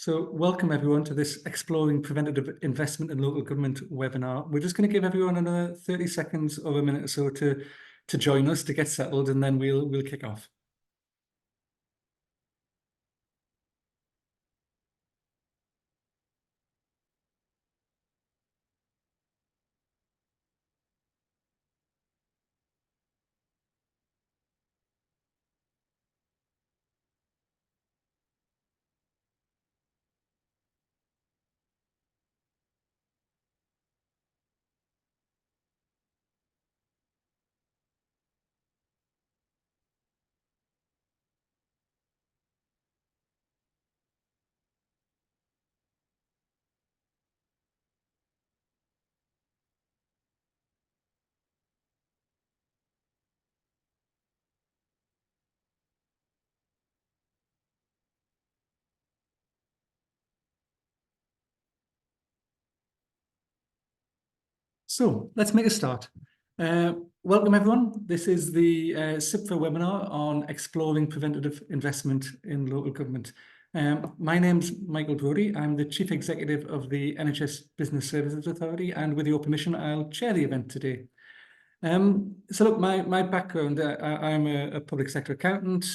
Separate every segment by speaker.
Speaker 1: So welcome everyone to this Exploring Preventative Investment in Local Government webinar. We're just going to give everyone another 30 seconds or a minute or so to join us, to get settled, and then we'll kick off. So let's make a start. Welcome everyone. This is the CIPFA webinar on exploring preventative investment in local government. My name's Michael Brodie. I'm the Chief Executive of the NHS Business Services Authority, and with your permission, I'll chair the event today. So look, my background, I'm a public sector accountant,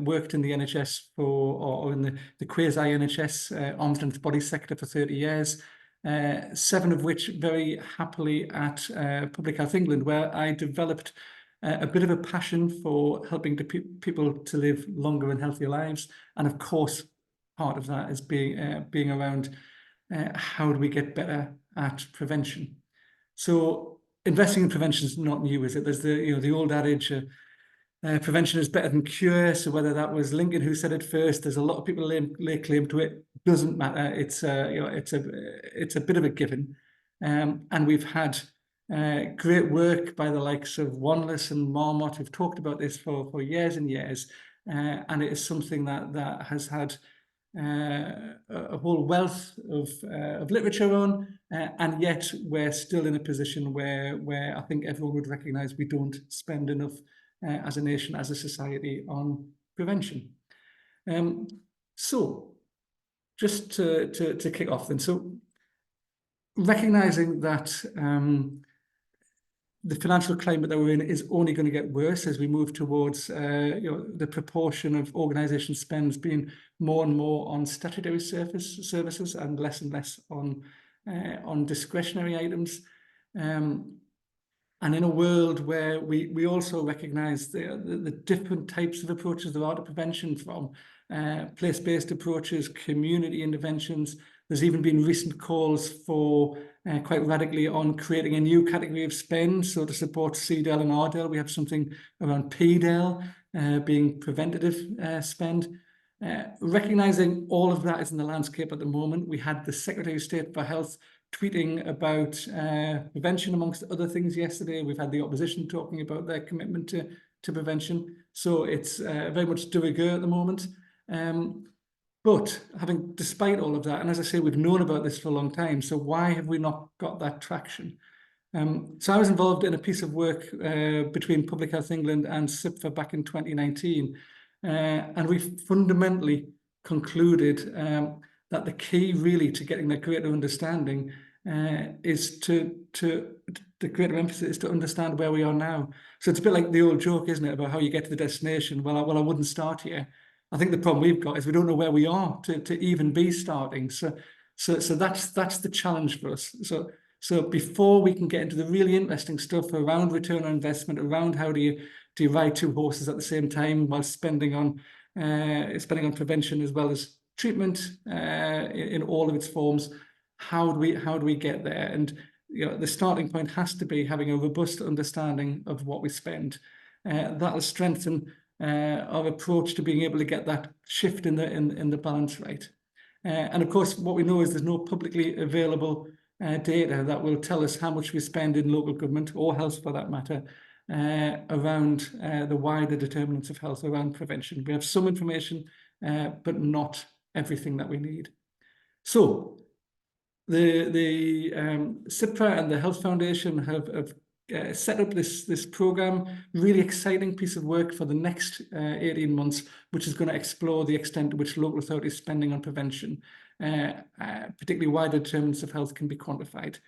Speaker 1: worked in the NHS or in the quasi-NHS arm's length body sector for 30 years, 7 of which very happily at Public Health England, where I developed a bit of a passion for helping people to live longer and healthier lives. And of course, part of that is being around how do we get better at prevention. So investing in prevention is not new, is it? There's the old adage, prevention is better than cure. So whether that was Lincoln who said it first, there's a lot of people lay claim to it. Doesn't matter. It's a bit of a given, and we've had great work by the likes of Wanless and Marmot, who've talked about this for years and years, and it is something that has had a whole wealth of literature on, and yet we're still in a position where I think everyone would recognise we don't spend enough as a nation, as a society, on prevention. So just to kick off then, so recognising that the financial climate that we're in is only going to get worse as we move towards the proportion of organisation spends being more and more on statutory services and less on discretionary items. And in a world where we also recognise the different types of approaches there are to prevention, from place-based approaches, community interventions. There's even been recent calls for quite radically on creating a new category of spend. So to support CDEL and RDEL, we have something around PDEL, being preventative spend. Recognising all of that is in the landscape at the moment. We had the Secretary of State for Health tweeting about prevention, amongst other things, yesterday. We've had the opposition talking about their commitment to prevention. So it's very much de rigueur at the moment. But despite all of that, and as I say, we've known about this for a long time, so why have we not got that traction? So I was involved in a piece of work between Public Health England and CIPFA back in 2019, and we fundamentally concluded that the key really to getting that greater understanding is the greater emphasis is to understand where we are now. So it's a bit like the old joke, isn't it, about how you get to the destination. Well, I wouldn't start here. I think the problem we've got is we don't know where we are to even be starting. So that's the challenge for us. So before we can get into the really interesting stuff around return on investment, around how do you ride 2 horses at the same time while spending on prevention as well as treatment in all of its forms, how do we get there? And the starting point has to be having a robust understanding of what we spend. That'll strengthen our approach to being able to get that shift in the balance right. And of course, what we know is there's no publicly available data that will tell us how much we spend in local government, or health for that matter, around the wider determinants of health, around prevention. We have some information, but not everything that we need. So the CIPFA and the Health Foundation have set up this program, really exciting piece of work for the next 18 months, which is going to explore the extent to which local authorities spending on prevention, particularly wider determinants of health, can be quantified.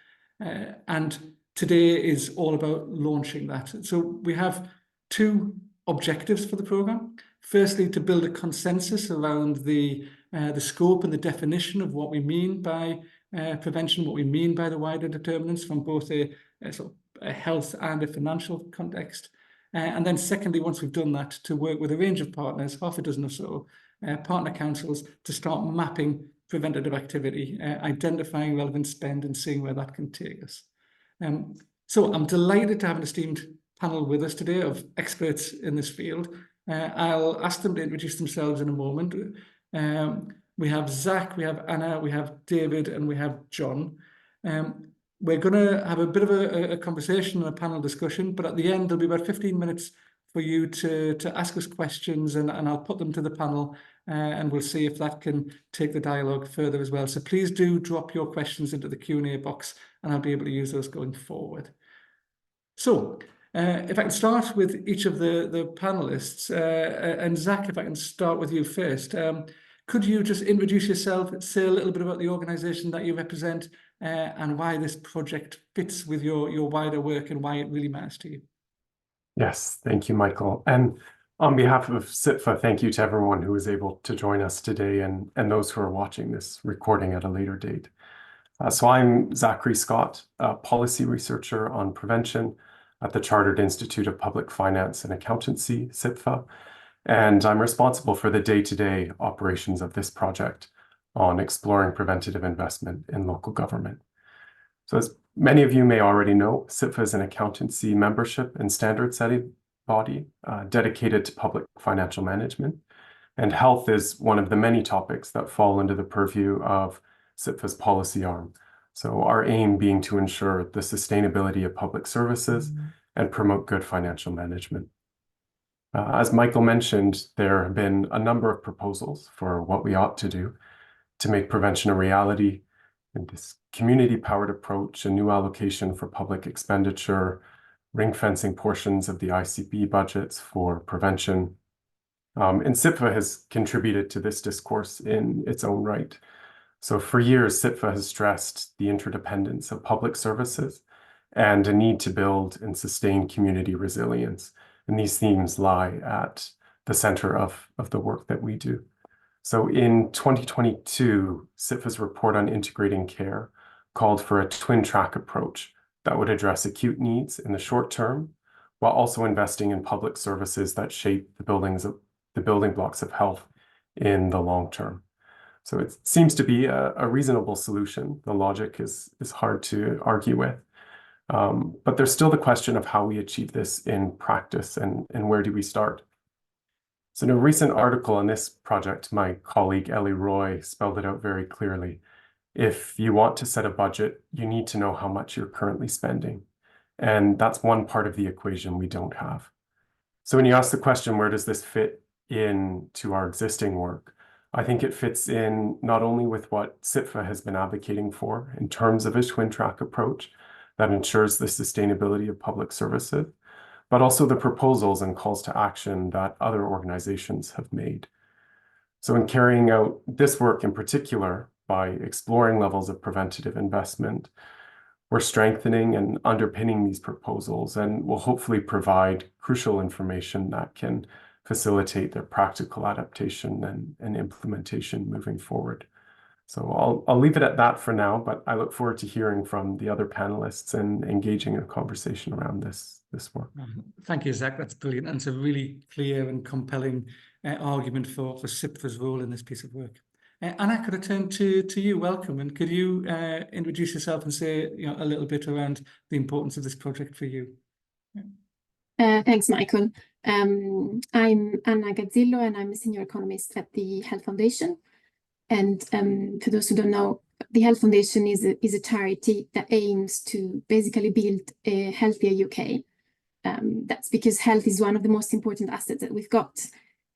Speaker 1: And today is all about launching that. So we have two objectives for the program. Firstly, to build a consensus around the scope and the definition of what we mean by prevention, what we mean by the wider determinants from both a health and a financial context. And then secondly, once we've done that, to work with a range of partners, half a dozen or so, partner councils, to start mapping preventative activity, identifying relevant spend and seeing where that can take us. So I'm delighted to have an esteemed panel with us today of experts in this field. I'll ask them to introduce themselves in a moment. We have Zach, we have Anna, we have David, and we have John. We're going to have a bit of a conversation and a panel discussion, but at the end, there'll be about 15 minutes for you to ask us questions, and I'll put them to the panel, and we'll see if that can take the dialogue further as well. So please do drop your questions into the Q&A box, and I'll be able to use those going forward. So if I can start with each of the panelists, and Zach, if I can start with you first. Could you just introduce yourself, say a little bit about the organisation that you represent, and why this project fits with your wider work and why it really matters to you?
Speaker 2: Yes, thank you, Michael. And on behalf of CIPFA, thank you to everyone who was able to join us today and those who are watching this recording at a later date. So I'm Zachary Scott, a policy researcher on prevention at the Chartered Institute of Public Finance and Accountancy, CIPFA, and I'm responsible for the day-to-day operations of this project on exploring preventative investment in local government. So as many of you may already know, CIPFA is an accountancy membership and standard setting body dedicated to public financial management, and health is one of the many topics that fall under the purview of CIPFA's policy arm. So our aim being to ensure the sustainability of public services and promote good financial management. As Michael mentioned, there have been a number of proposals for what we ought to do to make prevention a reality, and this community-powered approach, a new allocation for public expenditure, ring-fencing portions of the ICB budgets for prevention. And CIPFA has contributed to this discourse in its own right. So for years, CIPFA has stressed the interdependence of public services and a need to build and sustain community resilience. And these themes lie at the center of the work that we do. So in 2022, CIPFA's report on integrating care called for a twin-track approach that would address acute needs in the short term, while also investing in public services that shape the building blocks of health in the long term. So it seems to be a reasonable solution. The logic is hard to argue with. But there's still the question of how we achieve this in practice and where do we start? So in a recent article on this project, my colleague Ellie Roy spelled it out very clearly. If you want to set a budget, you need to know how much you're currently spending. And that's one part of the equation we don't have. So when you ask the question, where does this fit into our existing work? I think it fits in not only with what CIPFA has been advocating for in terms of a twin-track approach that ensures the sustainability of public services, but also the proposals and calls to action that other organizations have made. So in carrying out this work in particular, by exploring levels of preventative investment, we're strengthening and underpinning these proposals and will hopefully provide crucial information that can facilitate their practical adaptation and implementation moving forward. So I'll leave it at that for now, but I look forward to hearing from the other panelists and engaging in a conversation around this work.
Speaker 1: Thank you, Zach. That's brilliant. And it's a really clear and compelling argument for CIPFA's role in this piece of work. Anna, could I turn to you? Welcome. And could you introduce yourself and say a little bit around the importance of this project for you?
Speaker 3: Thanks, Michael. I'm Anna Gazzillo, and I'm a senior economist at the Health Foundation. And for those who don't know, the Health Foundation is a charity that aims to basically build a healthier UK. That's because health is one of the most important assets that we've got,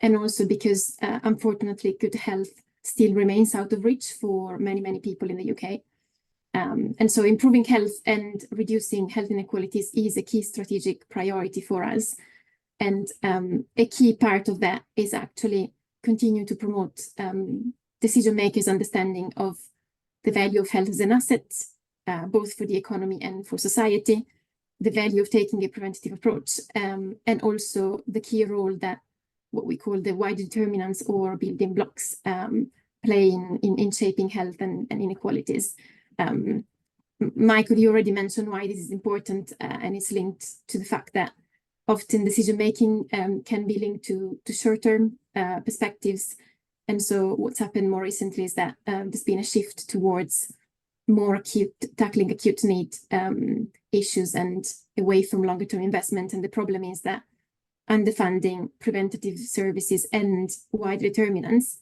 Speaker 3: and also because, unfortunately, good health still remains out of reach for many, many people in the UK. And so improving health and reducing health inequalities is a key strategic priority for us. And a key part of that is actually continue to promote decision makers' understanding of the value of health as an asset, both for the economy and for society, the value of taking a preventative approach, and also the key role that what we call the wider determinants or building blocks play in shaping health and inequalities. Michael, you already mentioned why this is important, and it's linked to the fact that often decision-making can be linked to short-term perspectives. And so what's happened more recently is that there's been a shift towards more tackling acute need issues and away from longer-term investment. And the problem is that underfunding preventative services and wide determinants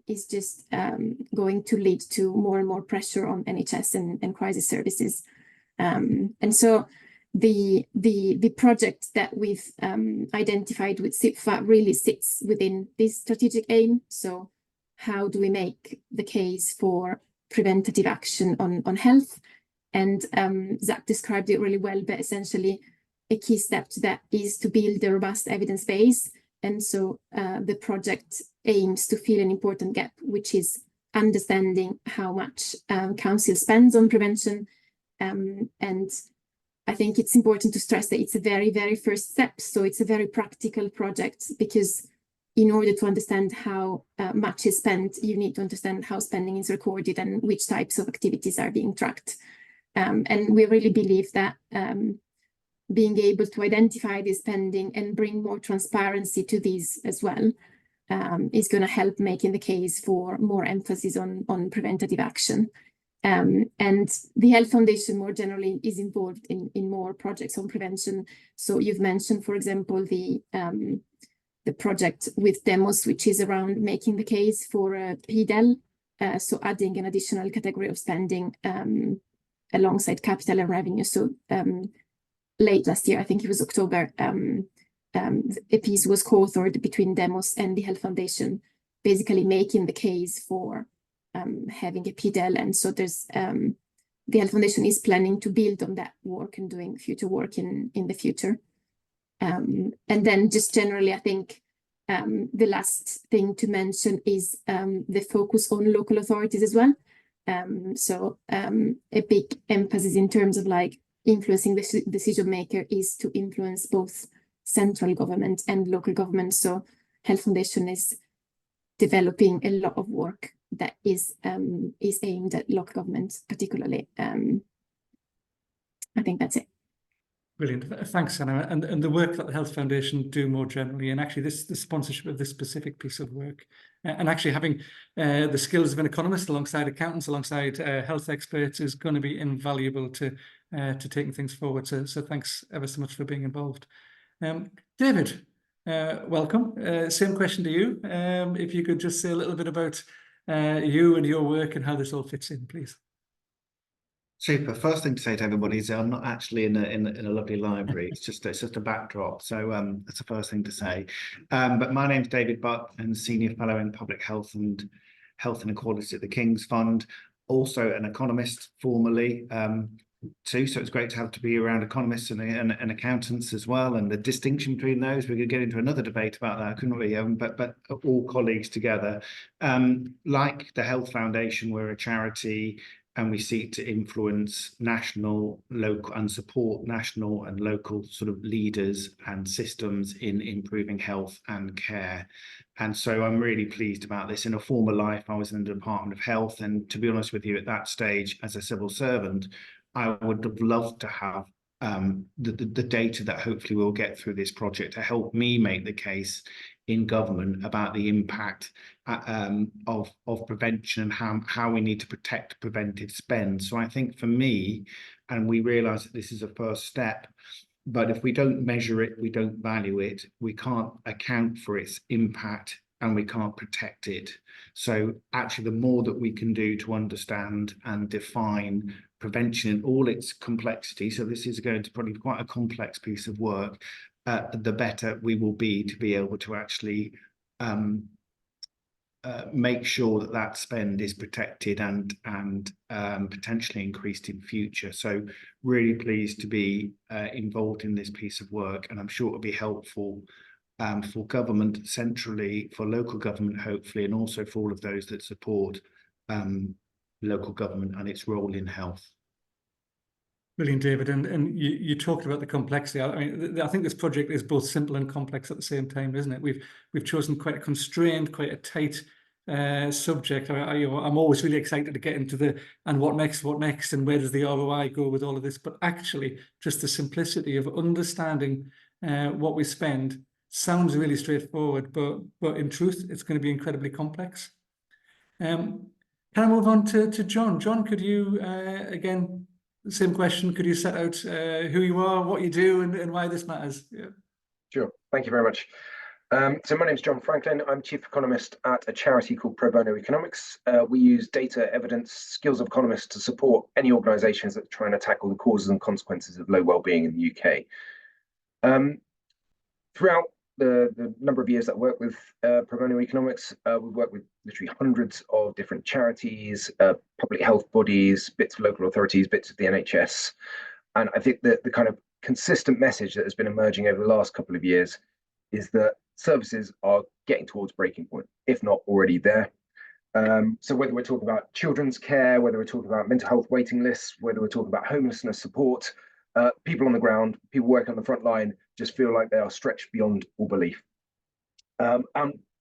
Speaker 3: is just going to lead to more and more pressure on NHS and crisis services. And so the project that we've identified with CIPFA really sits within this strategic aim. So how do we make the case for preventative action on health? And Zach described it really well, but essentially a key step to that is to build a robust evidence base. And so the project aims to fill an important gap, which is understanding how much council spends on prevention. And I think it's important to stress that it's a very, very first step. So it's a very practical project, because in order to understand how much is spent, you need to understand how spending is recorded and which types of activities are being tracked. And we really believe that being able to identify this spending and bring more transparency to these as well is going to help making the case for more emphasis on preventative action. And the Health Foundation more generally is involved in more projects on prevention. So you've mentioned, for example, the project with Demos, which is around making the case for PDEL, so adding an additional category of spending alongside capital and revenue. So late last year, I think it was October, a piece was co-authored between Demos and the Health Foundation, basically making the case for having a PDEL. And so there's the Health Foundation is planning to build on that work and doing future work in the future. And then just generally, I think the last thing to mention is the focus on local authorities as well. So a big emphasis in terms of like influencing the decision maker is to influence both central government and local government. So Health Foundation is developing a lot of work that is aimed at local government particularly. I think that's it.
Speaker 1: Brilliant. Thanks, Anna. And the work that the Health Foundation do more generally, and actually the sponsorship of this specific piece of work, and actually having the skills of an economist alongside accountants, alongside health experts, is going to be invaluable to taking things forward. So thanks ever so much for being involved. David, welcome. Same question to you. If you could just say a little bit about you and your work and how this all fits in, please.
Speaker 4: Super. First thing to say to everybody is I'm not actually in a lovely library. It's just a backdrop. So that's the first thing to say. But my name's David Butt, and Senior Fellow in Public Health and Inequality at the King's Fund. Also an economist formerly too. So it's great to be around economists and accountants as well. And the distinction between those, we could get into another debate about that, couldn't we? But all colleagues together. Like the Health Foundation, we're a charity, and we seek to influence national, local, and support national and local sort of leaders and systems in improving health and care. And so I'm really pleased about this. In a former life, I was in the Department of Health. And to be honest with you, at that stage, as a civil servant, I would have loved to have the data that hopefully we'll get through this project to help me make the case in government about the impact of prevention and how we need to protect preventive spend. So I think for me, and we realise that this is a first step, but if we don't measure it, we don't value it, we can't account for its impact, and we can't protect it. So actually, the more that we can do to understand and define prevention in all its complexity, so this is going to probably be quite a complex piece of work, the better we will be to be able to actually make sure that that spend is protected and potentially increased in future. So really pleased to be involved in this piece of work, and I'm sure it'll be helpful for government centrally, for local government hopefully, and also for all of those that support local government and its role in health.
Speaker 1: Brilliant, David. And you talked about the complexity. I mean, I think this project is both simple and complex at the same time, isn't it? We've chosen quite a constrained, quite a tight subject. I'm always really excited to get into the and what next, and where does the ROI go with all of this? But actually, just the simplicity of understanding what we spend sounds really straightforward, but in truth, it's going to be incredibly complex. Can I move on to John? John, could you again? Same question. Could you set out who you are, what you do, and why this matters? Yeah.
Speaker 5: Sure. Thank you very much. So my name is John Franklin. I'm chief economist at a charity called Pro Bono Economics. We use data, evidence, skills of economists to support any organisations that are trying to tackle the causes and consequences of low well-being in the UK. Throughout the number of years that I work with Pro Bono Economics, we've worked with literally hundreds of different charities, public health bodies, bits of local authorities, bits of the NHS. And I think that the kind of consistent message that has been emerging over the last couple of years is that services are getting towards breaking point, if not already there. So whether we're talking about children's care, whether we're talking about mental health waiting lists, whether we're talking about homelessness support, people on the ground, people working on the front line just feel like they are stretched beyond all belief. And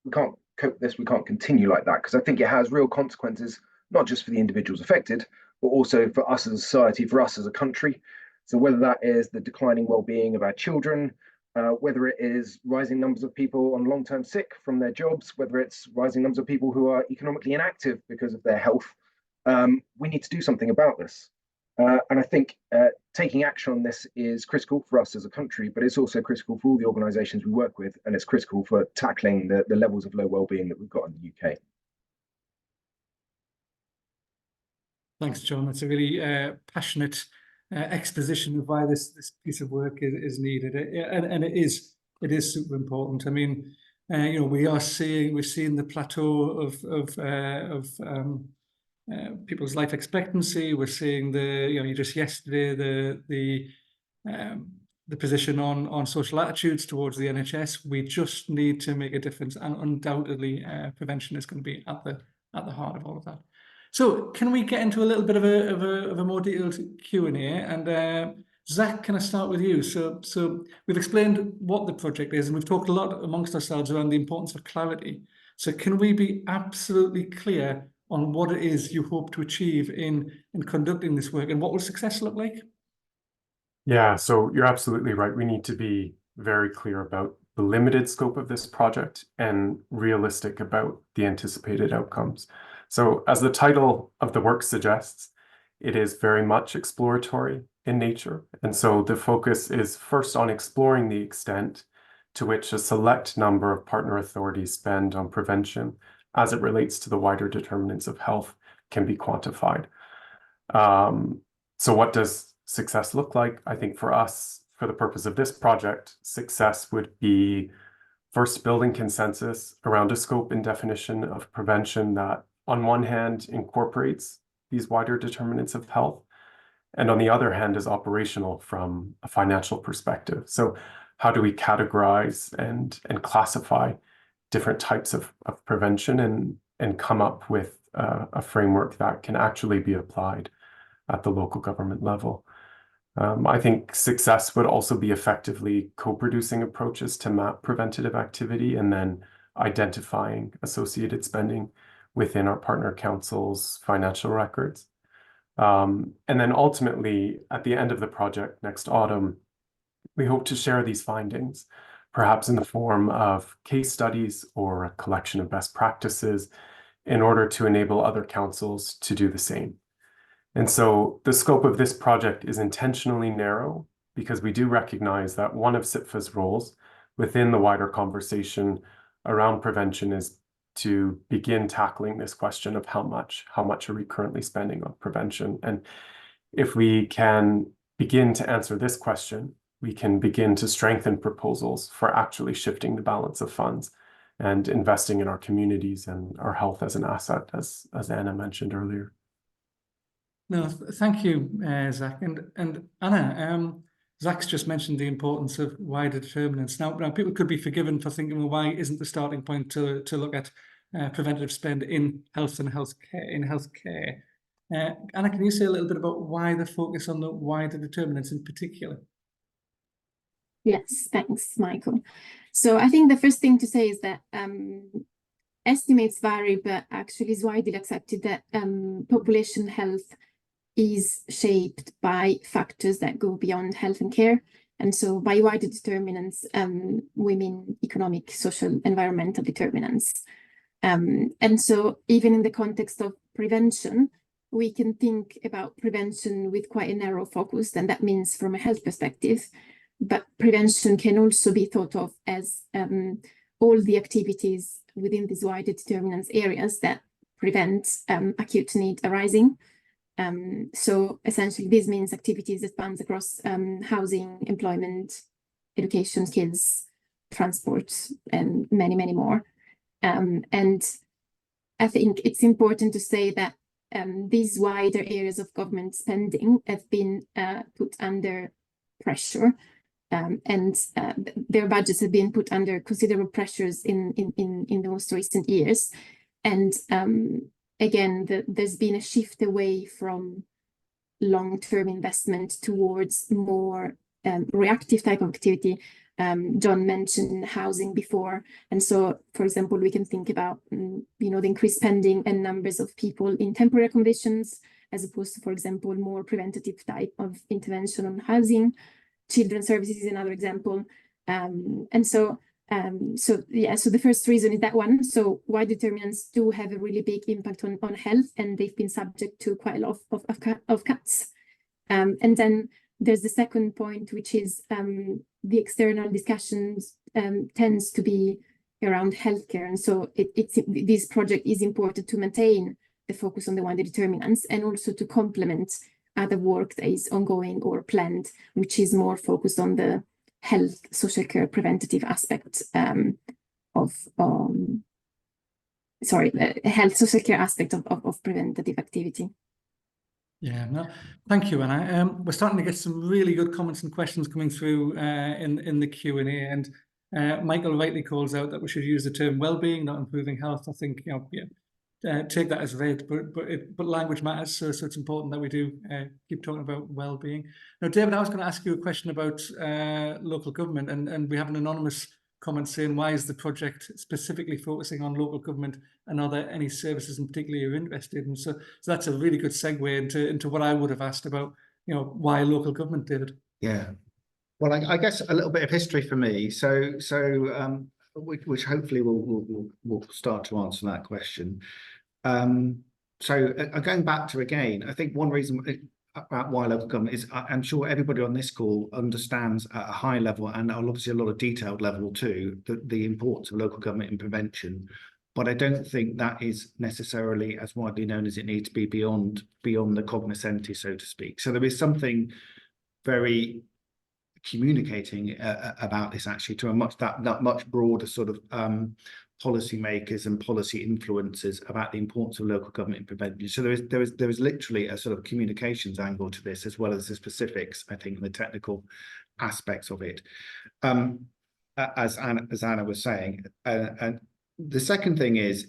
Speaker 5: we can't cope with this, we can't continue like that, because I think it has real consequences, not just for the individuals affected, but also for us as a society, for us as a country. So whether that is the declining well-being of our children, whether it is rising numbers of people on long-term sick from their jobs, whether it's rising numbers of people who are economically inactive because of their health, we need to do something about this. And I think taking action on this is critical for us as a country, but it's also critical for all the organisations we work with, and it's critical for tackling the levels of low well-being that we've got in the UK.
Speaker 1: Thanks, John. That's a really passionate exposition of why this piece of work is needed, and it is super important. I mean, we're seeing the plateau of people's life expectancy. We're seeing just yesterday the position on social attitudes towards the NHS. We just need to make a difference, and undoubtedly prevention is going to be at the heart of all of that. So can we get into a little bit of a more detailed Q&A? And Zach, can I start with you? So we've explained what the project is, and we've talked a lot amongst ourselves around the importance of clarity. So can we be absolutely clear on what it is you hope to achieve in conducting this work, and what will success look like?
Speaker 2: Yeah, so you're absolutely right. We need to be very clear about the limited scope of this project and realistic about the anticipated outcomes. So as the title of the work suggests, it is very much exploratory in nature. And so the focus is first on exploring the extent to which a select number of partner authorities spend on prevention as it relates to the wider determinants of health can be quantified. So what does success look like? I think for us, for the purpose of this project, success would be first building consensus around a scope and definition of prevention that on one hand incorporates these wider determinants of health, and on the other hand is operational from a financial perspective. So how do we categorize and classify different types of prevention and come up with a framework that can actually be applied at the local government level? I think success would also be effectively co-producing approaches to map preventative activity and then identifying associated spending within our partner council's financial records. And then ultimately, at the end of the project next autumn, we hope to share these findings, perhaps in the form of case studies or a collection of best practices, in order to enable other councils to do the same. And so the scope of this project is intentionally narrow because we do recognize that one of CIPFA's roles within the wider conversation around prevention is to begin tackling this question of how much are we currently spending on prevention. And if we can begin to answer this question, we can begin to strengthen proposals for actually shifting the balance of funds and investing in our communities and our health as an asset, as Anna mentioned earlier.
Speaker 1: No, thank you, Zach. And Anna, Zach's just mentioned the importance of wider determinants. Now people could be forgiven for thinking, well, why isn't the starting point to look at preventative spend in health and healthcare? Anna, can you say a little bit about why the focus on the wider determinants in particular?
Speaker 3: Yes, thanks, Michael. So I think the first thing to say is that estimates vary, but actually it's widely accepted that population health is shaped by factors that go beyond health and care. And so by wider determinants, we mean economic, social, environmental determinants. And so even in the context of prevention, we can think about prevention with quite a narrow focus, and that means from a health perspective. But prevention can also be thought of as all the activities within these wider determinants areas that prevent acute need arising. So essentially, this means activities that spans across housing, employment, education, skills, transport, and many, many more. And I think it's important to say that these wider areas of government spending have been put under pressure, and their budgets have been put under considerable pressures in the most recent years. And again, there's been a shift away from long-term investment towards more reactive type of activity. John mentioned housing before, and so, for example, we can think about the increased spending and numbers of people in temporary accommodations, as opposed to, for example, more preventative type of intervention on housing. Children's services is another example, and so the first reason is that one. So wide determinants do have a really big impact on health, and they've been subject to quite a lot of cuts. And then there's the second point, which is the external discussions tends to be around healthcare, and so this project is important to maintain the focus on the wider determinants, and also to complement other work that is ongoing or planned, which is more focused on the health, social care, preventative aspect health, social care aspect of preventative activity.
Speaker 1: Yeah, no, thank you, Anna. We're starting to get some really good comments and questions coming through in the Q&A, and Michael rightly calls out that we should use the term well-being, not improving health. I think take that as read, but language matters, so it's important that we do keep talking about well-being. Now, David, I was going to ask you a question about local government, and we have an anonymous comment saying, why is the project specifically focusing on local government, and are there any services in particular you're interested in? So that's a really good segue into what I would have asked about, why local government, David.
Speaker 4: Yeah, well, I guess a little bit of history for me, so which hopefully will start to answer that question. So going back to, again, I think one reason about why local government is, I'm sure everybody on this call understands at a high level, and obviously a lot of detailed level too, the importance of local government in prevention. But I don't think that is necessarily as widely known as it needs to be beyond the cognoscenti, so to speak. So there is something very communicating about this actually to a much broader sort of policymakers and policy influencers about the importance of local government in prevention. So there is literally a sort of communications angle to this, as well as the specifics, I think, the technical aspects of it. As Anna was saying, and the second thing is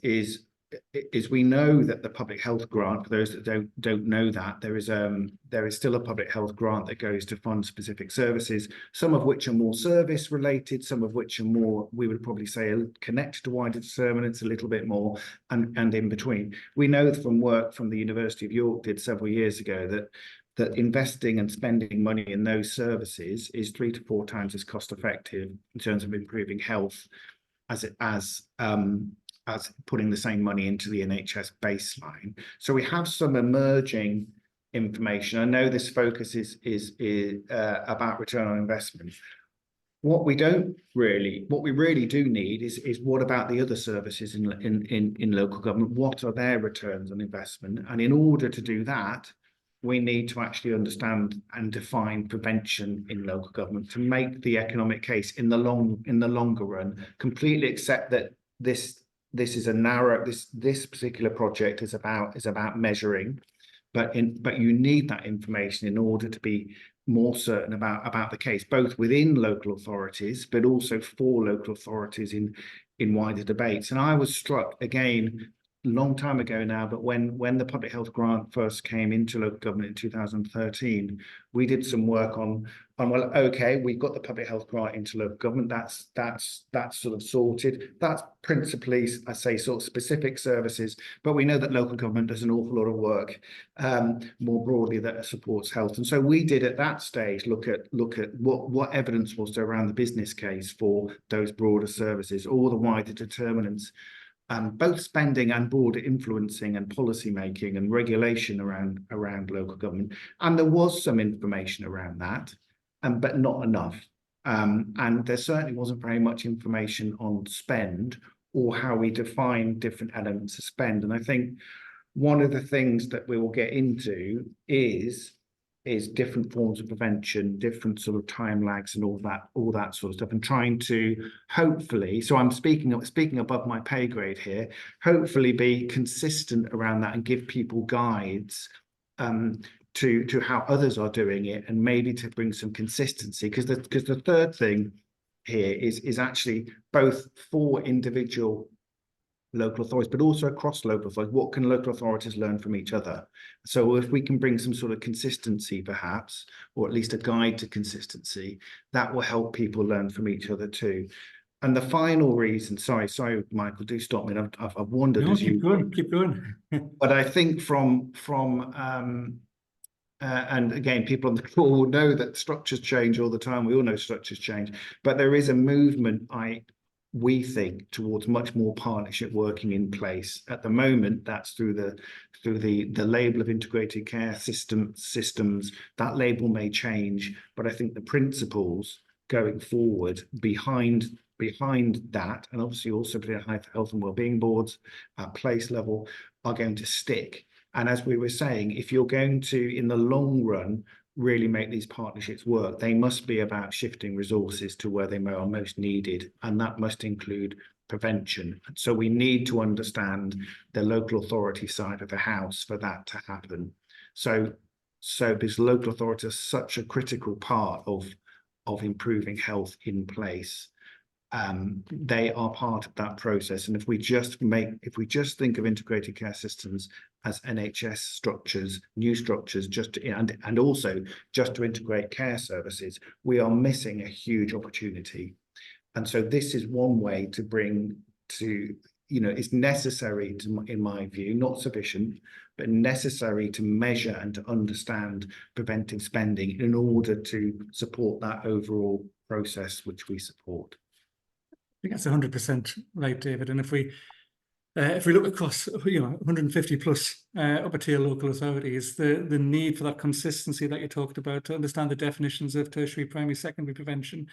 Speaker 4: we know that the public health grant, for those that don't know that, there is still a public health grant that goes to fund specific services, some of which are more service related, some of which are more, we would probably say, connected to wider determinants a little bit more, and in between. We know from work from the University of York did several years ago that investing and spending money in those services is 3 to 4 times as cost effective in terms of improving health as putting the same money into the NHS baseline. So we have some emerging information. I know this focus is about return on investment. What we really do need is what about the other services in local government? What are their returns on investment? And in order to do that, we need to actually understand and define prevention in local government to make the economic case in the longer run, completely accept that this is a narrow, this particular project is about measuring, but you need that information in order to be more certain about the case, both within local authorities, but also for local authorities in wider debates. And I was struck again a long time ago now, but when the public health grant first came into local government in 2013, we did some work on well, okay, we've got the public health grant into local government, that's sort of sorted. That's principally, I say, sort of specific services, but we know that local government does an awful lot of work more broadly that supports health. And so we did at that stage look at what evidence was there around the business case for those broader services, all the wider determinants, both spending and broader influencing and policy making and regulation around local government. And there was some information around that, but not enough. And there certainly wasn't very much information on spend or how we define different elements of spend. And I think one of the things that we will get into is different forms of prevention, different sort of time lags and all that sort of stuff, and trying to hopefully, so I'm speaking above my pay grade here, hopefully be consistent around that and give people guides to how others are doing it, and maybe to bring some consistency, because the third thing here is actually both for individual local authorities, but also across local authorities. What can local authorities learn from each other? So if we can bring some sort of consistency, perhaps, or at least a guide to consistency, that will help people learn from each other too. And the final reason, sorry, Michael, do stop me. I've wondered.
Speaker 1: No, keep going.
Speaker 4: But I think from and again, people on the call will know that structures change all the time. We all know structures change, but there is a movement, we think, towards much more partnership working in place. At the moment, that's through the label of integrated care systems. That label may change, but I think the principles going forward behind that, and obviously also behind health and wellbeing boards at place level, are going to stick. And as we were saying, if you're going to, in the long run, really make these partnerships work, they must be about shifting resources to where they are most needed, and that must include prevention. So we need to understand the local authority side of the house for that to happen. So because local authorities are such a critical part of improving health in place, they are part of that process. And if we just think of integrated care systems as NHS structures, new structures, and also just to integrate care services, we are missing a huge opportunity. And so this is one way to bring to, it's necessary to, in my view, not sufficient, but necessary to measure and to understand preventive spending in order to support that overall process which we support.
Speaker 1: I think that's 100% right, David. And if we look across, 150 plus upper tier local authorities, the need for that consistency that you talked about, to understand the definitions of tertiary, primary, secondary prevention,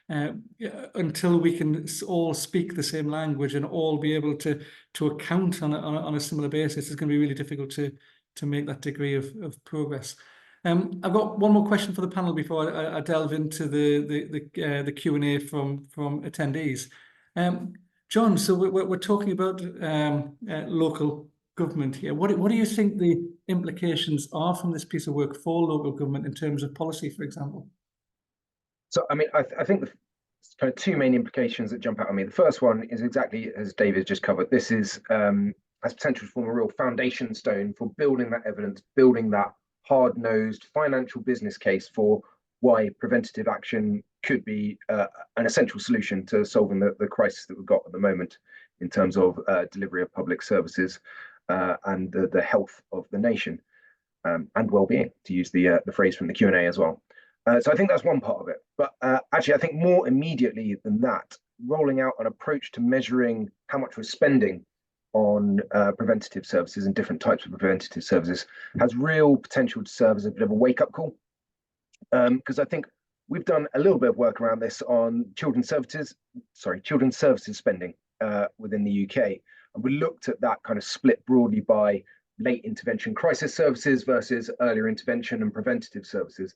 Speaker 1: until we can all speak the same language and all be able to account on a similar basis, it's going to be really difficult to make that degree of progress. I've got one more question for the panel before I delve into the Q&A from attendees. John, so we're talking about local government here. What do you think the implications are from this piece of work for local government in terms of policy, for example?
Speaker 5: So, I mean, I think the kind of two main implications that jump out at me. The first one is exactly as David just covered. This is has potential to form a real foundation stone for building that evidence, building that hard-nosed financial business case for why preventative action could be an essential solution to solving the crisis that we've got at the moment in terms of delivery of public services and the health of the nation and well-being, to use the phrase from the Q&A as well. So I think that's one part of it. But actually, I think more immediately than that, rolling out an approach to measuring how much we're spending on preventative services and different types of preventative services has real potential to serve as a bit of a wake-up call. Because I think we've done a little bit of work around this on children's services spending within the UK. And we looked at that kind of split broadly by late intervention crisis services versus earlier intervention and preventative services.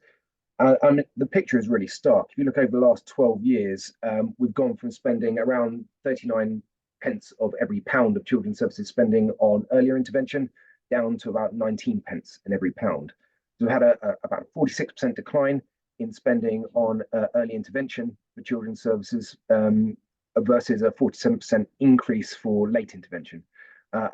Speaker 5: And the picture is really stark. If you look over the last 12 years, we've gone from spending around 39 pence of every pound of children's services spending on earlier intervention, down to about 19 pence in every pound. So we had about a 46% decline in spending on early intervention for children's services versus a 47% increase for late intervention.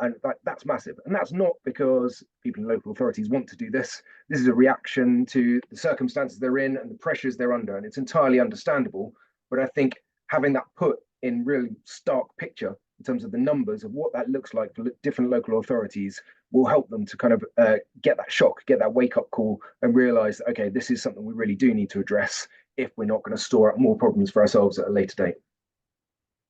Speaker 5: And that's massive. And that's not because people in local authorities want to do this. This is a reaction to the circumstances they're in and the pressures they're under. And it's entirely understandable. But I think having that put in really stark picture in terms of the numbers of what that looks like for different local authorities will help them to kind of get that shock, get that wake-up call and realize, okay, this is something we really do need to address if we're not going to store up more problems for ourselves at a later date.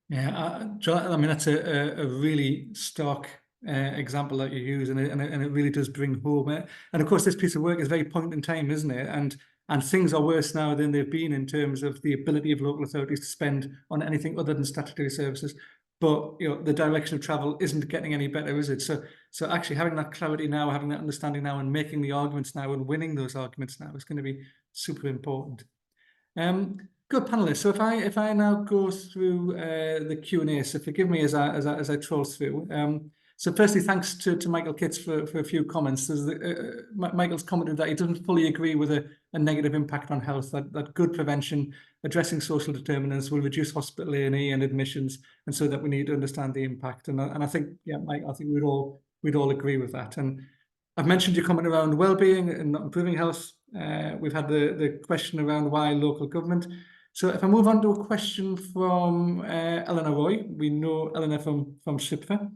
Speaker 1: Yeah, I mean, that's a really stark example that you use, and it really does bring home. And of course, this piece of work is very point in time, isn't it? And things are worse now than they've been in terms of the ability of local authorities to spend on anything other than statutory services. But you know, the direction of travel isn't getting any better, is it? So actually having that clarity now, having that understanding now, and making the arguments now and winning those arguments now is going to be super important. Good panelists. So if I now go through the Q&A, so forgive me as I troll through. So firstly, thanks to Michael Kitts for a few comments. Michael's commented that he doesn't fully agree with a negative impact on health, that good prevention, addressing social determinants will reduce hospital A&E and admissions, and so that we need to understand the impact. And I think, yeah, Mike, I think we'd all agree with that. And I've mentioned your comment around well-being and not improving health. We've had the question around why local government. So if I move on to a question from Eleanor Roy, we know Eleanor from CIPFA.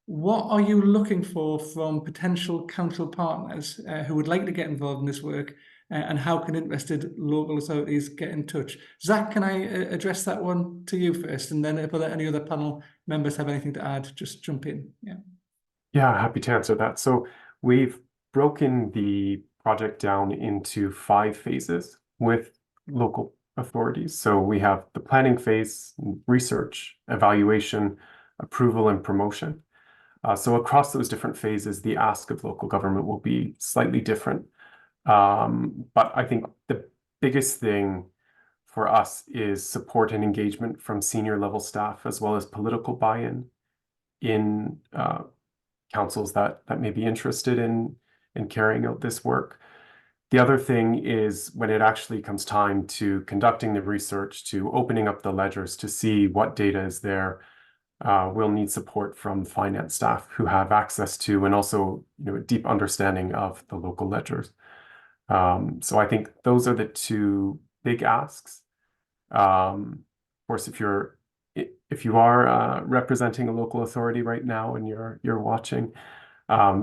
Speaker 1: What are you looking for from potential council partners who would like to get involved in this work, and how can interested local authorities get in touch? Zach, can I address that one to you first, and then if any other panel members have anything to add, just jump in.
Speaker 2: Yeah, happy to answer that. So we've broken the project down into 5 phases with local authorities. So we have the planning phase, research, evaluation, approval, and promotion. So across those different phases, the ask of local government will be slightly different. But I think the biggest thing for us is support and engagement from senior level staff, as well as political buy-in in councils that may be interested in carrying out this work. The other thing is when it actually comes time to conducting the research, to opening up the ledgers to see what data is there, we'll need support from finance staff who have access to and also a deep understanding of the local ledgers. So I think those are the 2 big asks. Of course, if you are representing a local authority right now and you're watching,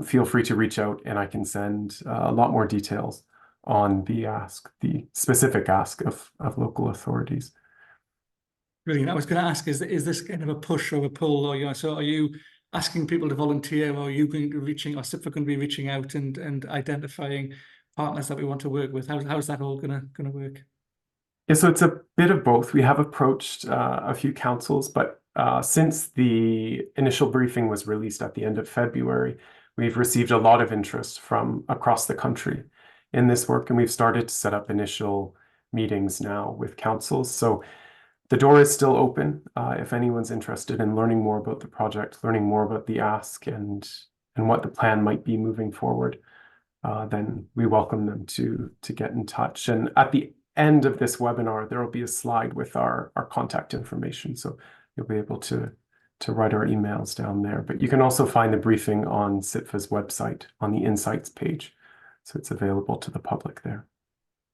Speaker 2: feel free to reach out and I can send a lot more details on the specific ask of local authorities.
Speaker 1: Brilliant. I was going to ask, is this kind of a push or a pull, or so are you asking people to volunteer, or are you going to CIPFA going to be reaching out and identifying partners that we want to work with? How's that all going to work?
Speaker 2: Yeah, so it's a bit of both. We have approached a few councils, but since the initial briefing was released at the end of February, we've received a lot of interest from across the country in this work, and we've started to set up initial meetings now with councils. So the door is still open. If anyone's interested in learning more about the project, learning more about the ask and what the plan might be moving forward, then we welcome them to get in touch. And at the end of this webinar, there will be a slide with our contact information. So you'll be able to write our emails down there. But you can also find the briefing on CIPFA's website on the Insights page. So it's available to the public there.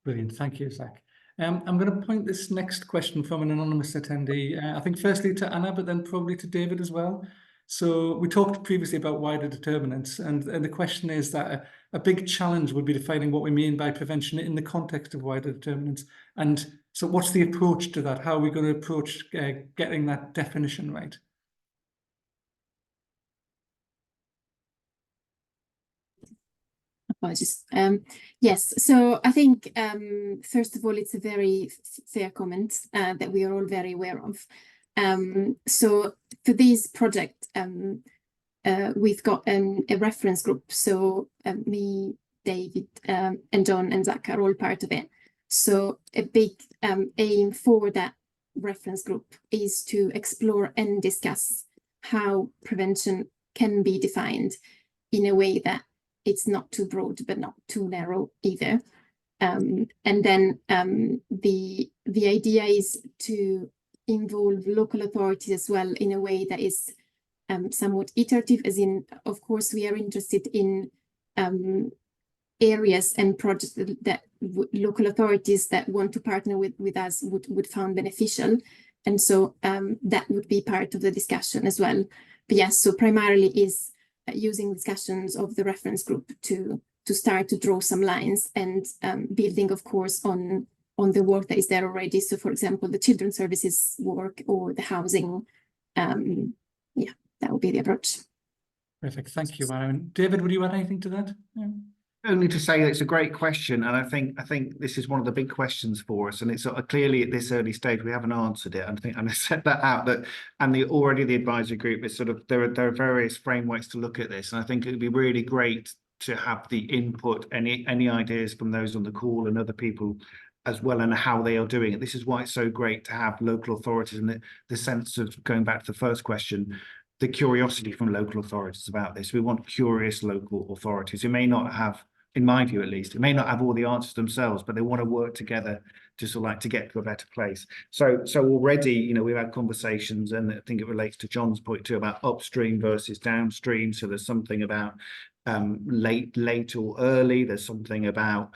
Speaker 1: Brilliant. Thank you, Zach. I'm going to point this next question from an anonymous attendee, I think firstly to Anna, but then probably to David as well. So we talked previously about wider determinants, and the question is that a big challenge would be defining what we mean by prevention in the context of wider determinants. And so what's the approach to that? How are we going to approach getting that definition right?
Speaker 3: Apologies. Yes, so I think first of all, it's a very fair comment that we are all very aware of. So for this project, we've got a reference group. So me, David, and John and Zach are all part of it. So a big aim for that reference group is to explore and discuss how prevention can be defined in a way that it's not too broad but not too narrow either. And then the idea is to involve local authorities as well in a way that is somewhat iterative, as in, of course, we are interested in areas and projects that local authorities that want to partner with us would find beneficial. And so that would be part of the discussion as well. But yes, so primarily is using discussions of the reference group to start to draw some lines and building, of course, on the work that is there already. So, for example, the children's services work or the housing. Yeah, that would be the approach.
Speaker 1: Perfect. Thank you, Aaron. David, would you add anything to that? Yeah.
Speaker 4: Only to say that it's a great question, and I think this is one of the big questions for us, and it's sort of clearly at this early stage we haven't answered it. And I set that out that, and the advisory group is sort of there are various frameworks to look at this, and I think it'd be really great to have the input, any ideas from those on the call and other people as well, and how they are doing it. This is why it's so great to have local authorities, and the sense of, going back to the first question, the curiosity from local authorities about this. We want curious local authorities who may not have, in my view at least, may not have all the answers themselves, but they want to work together to sort of like to get to a better place. So already, you know, we've had conversations, and I think it relates to John's point too about upstream versus downstream. So there's something about late or early. There's something about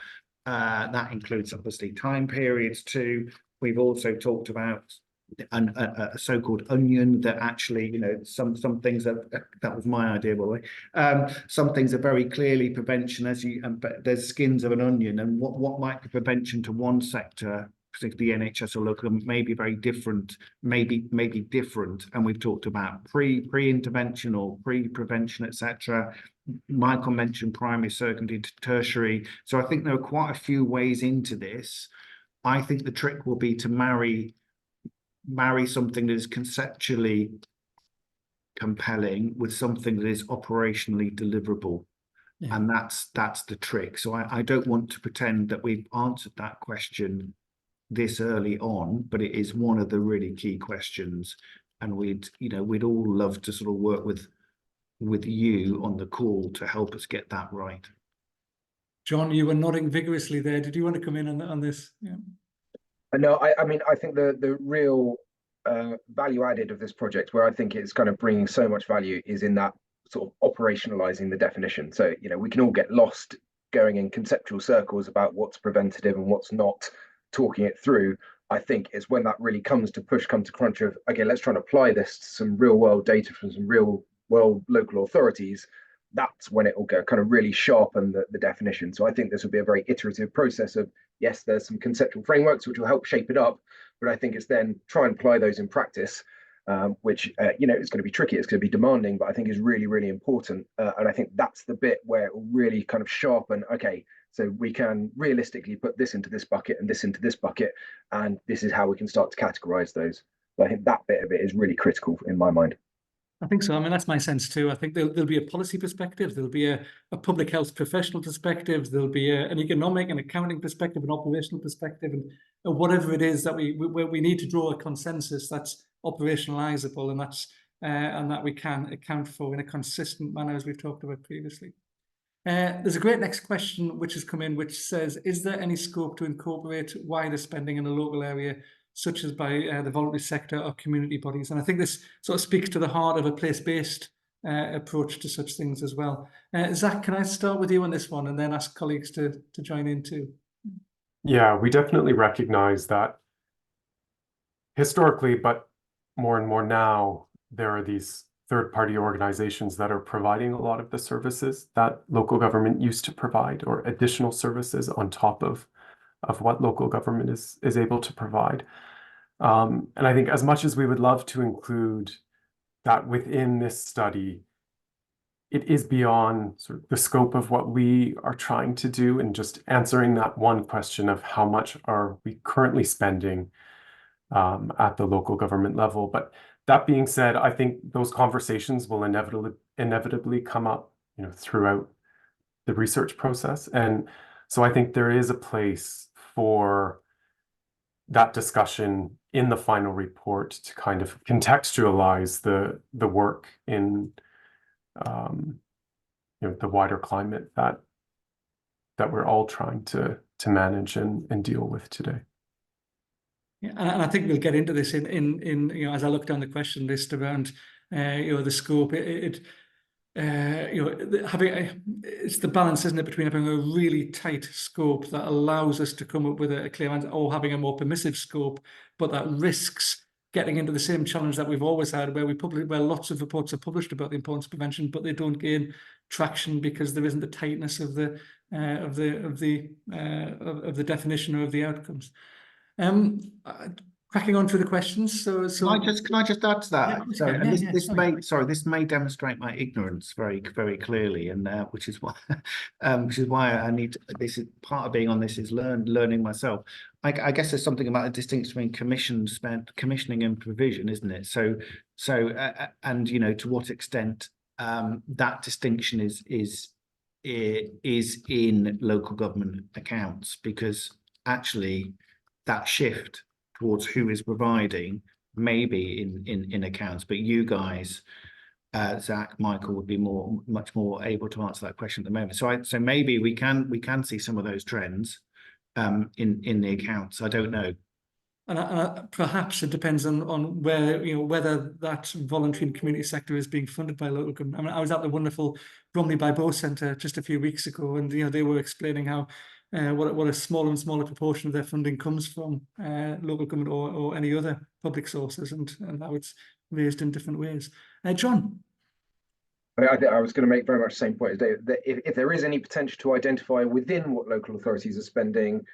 Speaker 4: that includes obviously time periods too. We've also talked about a so-called onion that actually, you know, some things that was my idea, by the way. Some things are very clearly prevention, as you, but there's skins of an onion, and what might be prevention to one sector, particularly the NHS or local, may be very different, maybe different. And we've talked about pre-intervention or pre-prevention, etc. Michael mentioned primary, secondary, tertiary. So I think there are quite a few ways into this. I think the trick will be to marry something that is conceptually compelling with something that is operationally deliverable. Yeah. And that's the trick. So I don't want to pretend that we've answered that question this early on, but it is one of the really key questions, and we'd all love to sort of work with you on the call to help us get that right.
Speaker 1: John, you were nodding vigorously there. Did you want to come in on this? Yeah.
Speaker 5: No, I mean, I think the real value added of this project, where I think it's kind of bringing so much value, is in that sort of operationalizing the definition. So, you know, we can all get lost going in conceptual circles about what's preventative and what's not, talking it through. I think is when that really comes to crunch of, okay, let's try and apply this to some real world data from some real world local authorities. That's when it will go kind of really sharpen the definition. So I think this will be a very iterative process of, yes, there's some conceptual frameworks which will help shape it up, but I think it's then try and apply those in practice, which, you know, it's going to be tricky, it's going to be demanding, but I think is really, really important. And I think that's the bit where it will really kind of sharpen, okay, so we can realistically put this into this bucket and this into this bucket, and this is how we can start to categorize those. So I think that bit of it is really critical in my mind.
Speaker 1: I think so. I mean, that's my sense too. I think there'll be a policy perspective, there'll be a public health professional perspective, there'll be an economic and accounting perspective, an operational perspective, and whatever it is that we need to draw a consensus that's operationalizable, and that we can account for in a consistent manner, as we've talked about previously. There's a great next question which has come in, which says, is there any scope to incorporate wider spending in a local area, such as by the voluntary sector or community bodies? And I think this sort of speaks to the heart of a place-based approach to such things as well. Zach, can I start with you on this one and then ask colleagues to join in too?
Speaker 2: Yeah, we definitely recognize that historically, but more and more now, there are these third-party organizations that are providing a lot of the services that local government used to provide, or additional services on top of what local government is able to provide. And I think as much as we would love to include that within this study, it is beyond sort of the scope of what we are trying to do, and just answering that one question of how much are we currently spending at the local government level. But that being said, I think those conversations will inevitably come up, you know, throughout the research process. And so I think there is a place for that discussion in the final report to kind of contextualize the work in the wider climate that we're all trying to manage and deal with today.
Speaker 1: Yeah, and I think we'll get into this in as I look down the question list around the scope. It's the balance, isn't it, between having a really tight scope that allows us to come up with a clear answer, or having a more permissive scope, but that risks getting into the same challenge that we've always had, where lots of reports are published about the importance of prevention, but they don't gain traction because there isn't the tightness of the definition or of the outcomes. Cracking on through the questions. So
Speaker 4: Can I just add to that?
Speaker 1: Yeah,
Speaker 4: This may demonstrate my ignorance very, very clearly, and which is why I need this is part of being on this is learning myself. I guess there's something about the distinction between commissioning and provision, isn't it? So and to what extent that distinction is in local government accounts, because actually that shift towards who is providing maybe in accounts, but you guys, Zach, Michael, would be much more able to answer that question at the moment. So maybe we can see some of those trends in the accounts. I don't know.
Speaker 1: And perhaps it depends on where, whether that voluntary and community sector is being funded by local government. I mean, I was at the wonderful Bromley by Bow Centre just a few weeks ago, and they were explaining how what a smaller and smaller proportion of their funding comes from local government or any other public sources, and how it's raised in different ways. John?
Speaker 5: I was going to make very much the same point as David, that if there is any potential to identify within what local authorities are spending,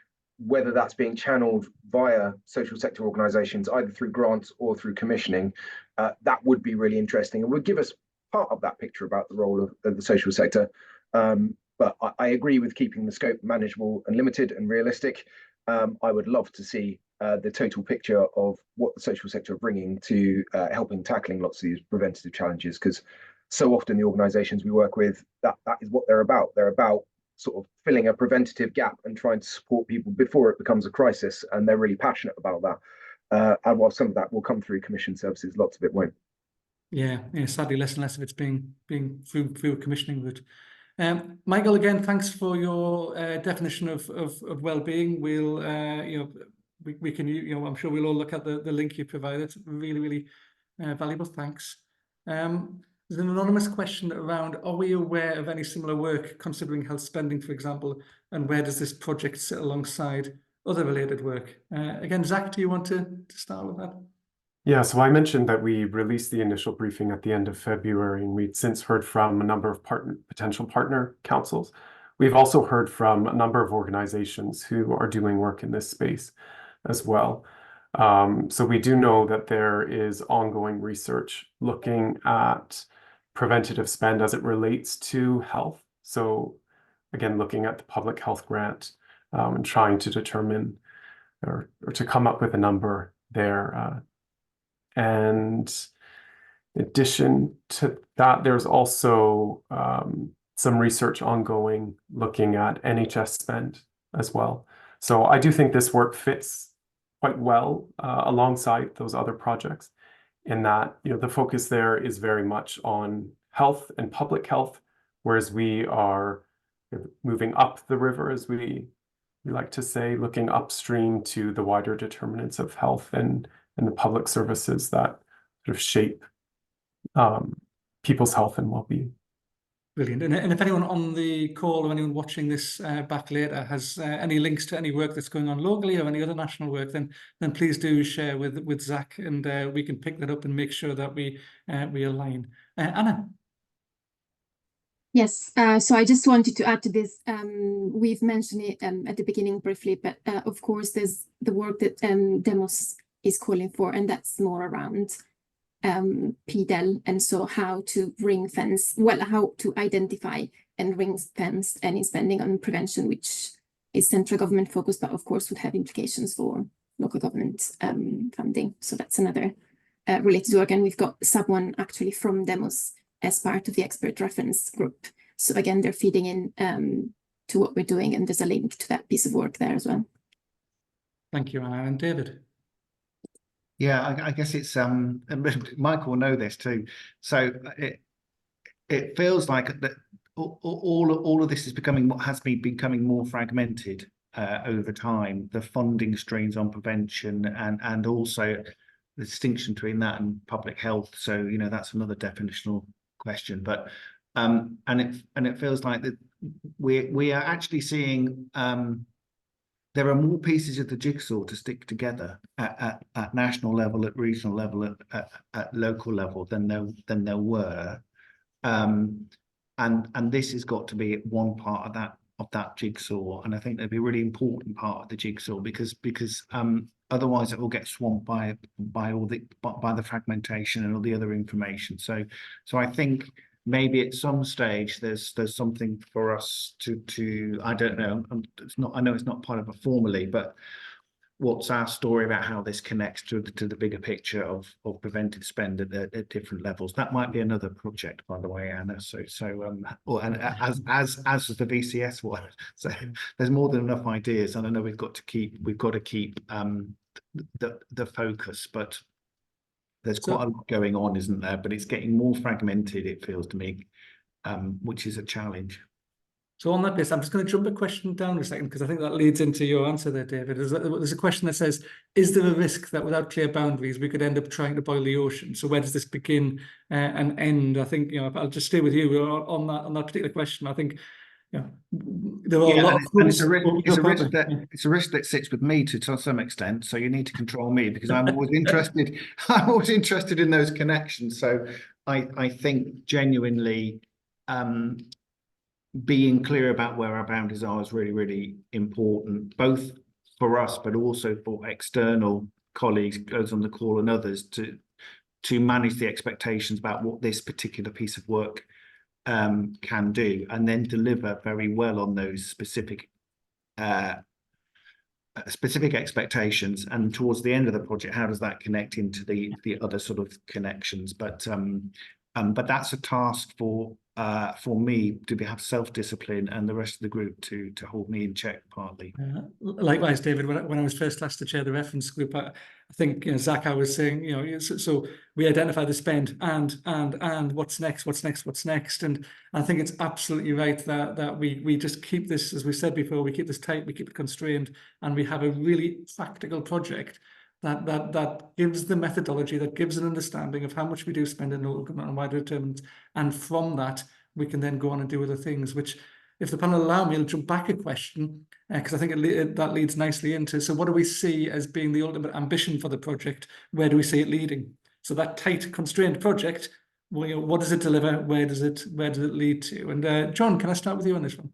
Speaker 5: whether that's being channeled via social sector organisations, either through grants or through commissioning, that would be really interesting and would give us part of that picture about the role of the social sector. But I agree with keeping the scope manageable and limited and realistic. I would love to see the total picture of what the social sector are bringing to helping tackling lots of these preventative challenges, because so often the organisations we work with, that is what they're about. They're about sort of filling a preventative gap and trying to support people before it becomes a crisis, and they're really passionate about that. And while some of that will come through commission services, lots of it won't.
Speaker 1: Yeah, sadly, less and less of it's being through commissioning route. Michael, again, thanks for your definition of well-being. We'll we can I'm sure we'll all look at the link you provided. Really valuable. Thanks. There's an anonymous question around: are we aware of any similar work considering health spending, for example, and where does this project sit alongside other related work? Again, Zach, do you want to start with that?
Speaker 2: Yeah, so I mentioned that we released the initial briefing at the end of February, and we'd since heard from a number of potential partner councils. We've also heard from a number of organizations who are doing work in this space as well. So we do know that there is ongoing research looking at preventative spend as it relates to health. So again, looking at the public health grant and trying to determine or to come up with a number there. And in addition to that, there's also some research ongoing looking at NHS spend as well. So I do think this work fits quite well alongside those other projects, in that the focus there is very much on health and public health, whereas we are moving up the river, as we like to say, looking upstream to the wider determinants of health and the public services that sort of shape people's health and well-being.
Speaker 1: Brilliant. And if anyone on the call or anyone watching this back later has any links to any work that's going on locally or any other national work, then please do share with Zach, and we can pick that up and make sure that we align. Anna.
Speaker 3: Yes, so I just wanted to add to this. We've mentioned it at the beginning briefly, but of course there's the work that Demos is calling for, and that's more around PDEL, and so how to how to identify and ring fence any spending on prevention, which is central government focused, but of course would have implications for local government funding. So that's another related work, and we've got someone actually from Demos as part of the expert reference group. So again, they're feeding in to what we're doing, and there's a link to that piece of work there as well.
Speaker 1: Thank you, Anna. And David.
Speaker 4: Yeah, I guess it's and Michael will know this too. So it feels like that all of this is becoming more fragmented over time. The funding streams on prevention and also the distinction between that and public health. So that's another definitional question. But and it feels like that we are actually seeing there are more pieces of the jigsaw to stick together at national level, at regional level, at local level than there were. And this has got to be one part of that jigsaw, and I think that'd be a really important part of the jigsaw because otherwise it will get swamped by the fragmentation and all the other information. So I think maybe at some stage there's something for us to I don't know. I know it's not part of a formally, but what's our story about how this connects to the bigger picture of preventive spend at different levels? That might be another project, by the way, Anna. So and as the VCS one. So there's more than enough ideas, and I know we've got to keep the focus, but there's quite a lot going on, isn't there? But it's getting more fragmented, it feels to me, which is a challenge.
Speaker 1: So on that basis, I'm just going to jump a question down a second because I think that leads into your answer there, David. There's a question that says, is there a risk that without clear boundaries, we could end up trying to boil the ocean? So where does this begin and end? I think, I'll just stay with you on that particular question. I think, there are a lot of
Speaker 4: it's a risk that sits with me to some extent. So you need to control me because I'm always interested. I'm always interested in those connections. So I think genuinely, being clear about where our boundaries are is really, really important, both for us, but also for external colleagues, those on the call and others, to manage the expectations about what this particular piece of work can do, and then deliver very well on those specific expectations. And towards the end of the project, how does that connect into the other sort of connections? But that's a task for me to have self-discipline and the rest of the group to hold me in check partly.
Speaker 1: Likewise, David, when I was first asked to chair the reference group, I think Zach, I was saying, so we identify the spend and what's next, and I think it's absolutely right that we just keep this, as we said before, we keep this tight, we keep it constrained, and we have a really practical project that gives the methodology, that gives an understanding of how much we do spend in local government and wider determinants, and from that we can then go on and do other things, which, if the panel allow me, I'll jump back a question, because I think that leads nicely into, so what do we see as being the ultimate ambition for the project? Where do we see it leading? So that tight, constrained project, what does it deliver? Where does it lead to? And John, can I start with you on this one?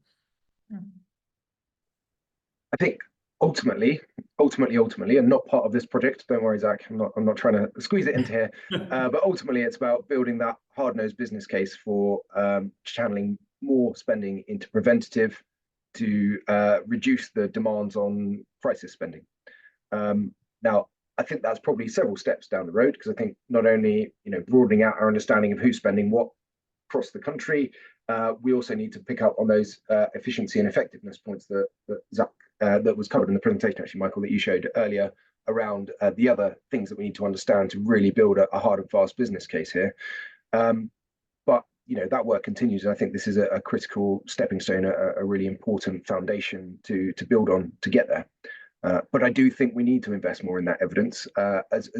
Speaker 5: I think ultimately, and not part of this project. Don't worry, Zach. I'm not trying to squeeze it into here. But ultimately, it's about building that hard-nosed business case for channeling more spending into preventative to reduce the demands on crisis spending. Now, I think that's probably several steps down the road, because I think not only broadening out our understanding of who's spending what across the country, we also need to pick up on those efficiency and effectiveness points that Zach that was covered in the presentation, actually, Michael, that you showed earlier, around the other things that we need to understand to really build a hard and fast business case here. But that work continues, and I think this is a critical stepping stone, a really important foundation to build on to get there. But I do think we need to invest more in that evidence. As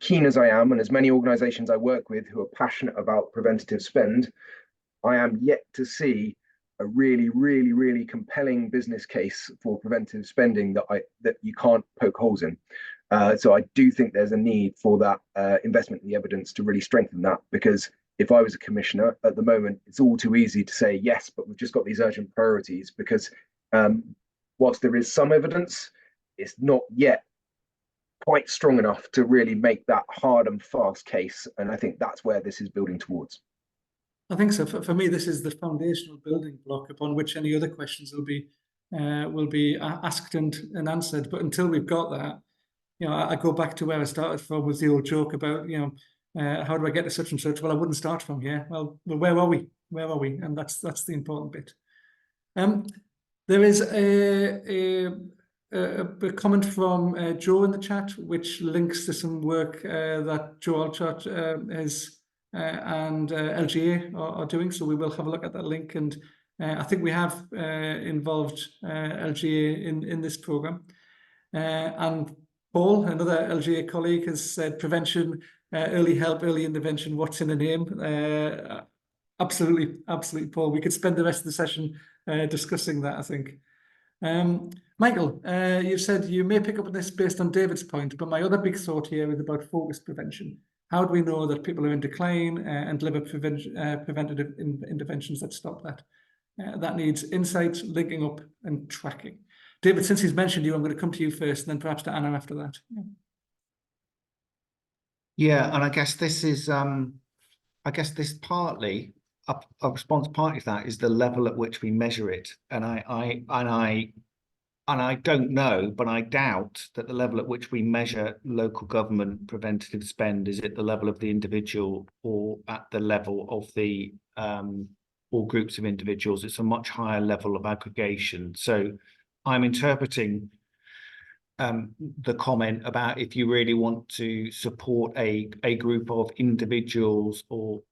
Speaker 5: keen as I am, and as many organisations I work with who are passionate about preventative spend, I am yet to see a really, really, really compelling business case for preventive spending that you can't poke holes in. So I do think there's a need for that investment in the evidence to really strengthen that, because if I was a commissioner at the moment, it's all too easy to say yes, but we've just got these urgent priorities, because whilst there is some evidence, it's not yet quite strong enough to really make that hard and fast case. And I think that's where this is building towards.
Speaker 1: I think so. For me, this is the foundational building block upon which any other questions will be asked and answered. But until we've got that, I go back to where I started from, with the old joke about, how do I get to such and such? Well, I wouldn't start from here. Well, where are we? Where are we? And that's the important bit. There is a comment from Joe in the chat, which links to some work that Joe Alchart is and LGA are doing. So we will have a look at that link, and I think we have involved LGA in this program. And Paul, another LGA colleague, has said prevention, early help, early intervention. What's in a name? Absolutely, absolutely, Paul. We could spend the rest of the session discussing that, I think. Michael, you said you may pick up on this based on David's point, but my other big thought here is about focused prevention. How do we know that people are in decline and deliver preventative interventions that stop that? That needs insights, linking up, and tracking. David, since he's mentioned you, I'm going to come to you first, and then perhaps to Anna after that.
Speaker 4: Yeah, and I guess this is, partly a response partly to that is the level at which we measure it, and I don't know, but I doubt that the level at which we measure local government preventative spend is at the level of the individual or at the level of the all groups of individuals. It's a much higher level of aggregation. So I'm interpreting the comment about if you really want to support a group of individuals or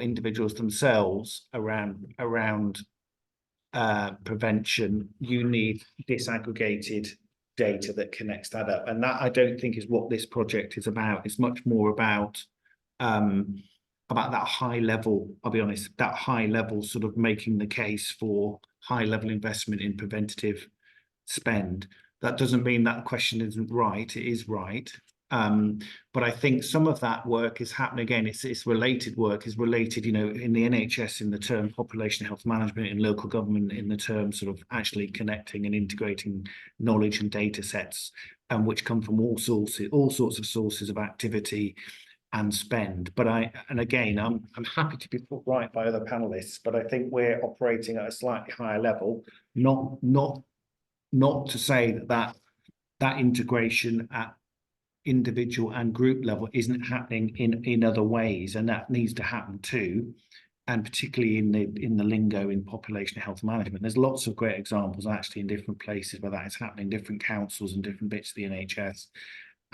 Speaker 4: individuals themselves around prevention, you need disaggregated data that connects that up, and that I don't think is what this project is about. It's much more about that high level, I'll be honest, that high level sort of making the case for high level investment in preventative spend. That doesn't mean that question isn't right, it is right. But I think some of that work is happening again. It's related work, is related, in the NHS in the term population health management, in local government in the term sort of actually connecting and integrating knowledge and data sets, which come from all sorts of sources of activity and spend. But again, I'm happy to be put right by other panelists, but I think we're operating at a slightly higher level, not to say that integration at individual and group level isn't happening in other ways, and that needs to happen too, and particularly in the lingo in population health management. There's lots of great examples actually in different places where that is happening, different councils and different bits of the NHS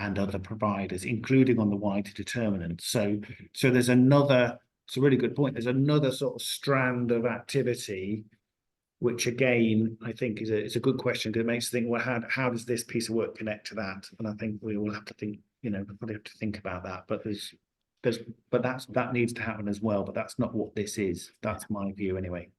Speaker 4: and other providers, including on the wider determinants. So there's another, it's a really good point, there's another sort of strand of activity, which again, I think is a good question, because it makes you think, well, how does this piece of work connect to that? And I think we will have to think, probably have to think about that. But that needs to happen as well. But that's not what this is. That's my view anyway.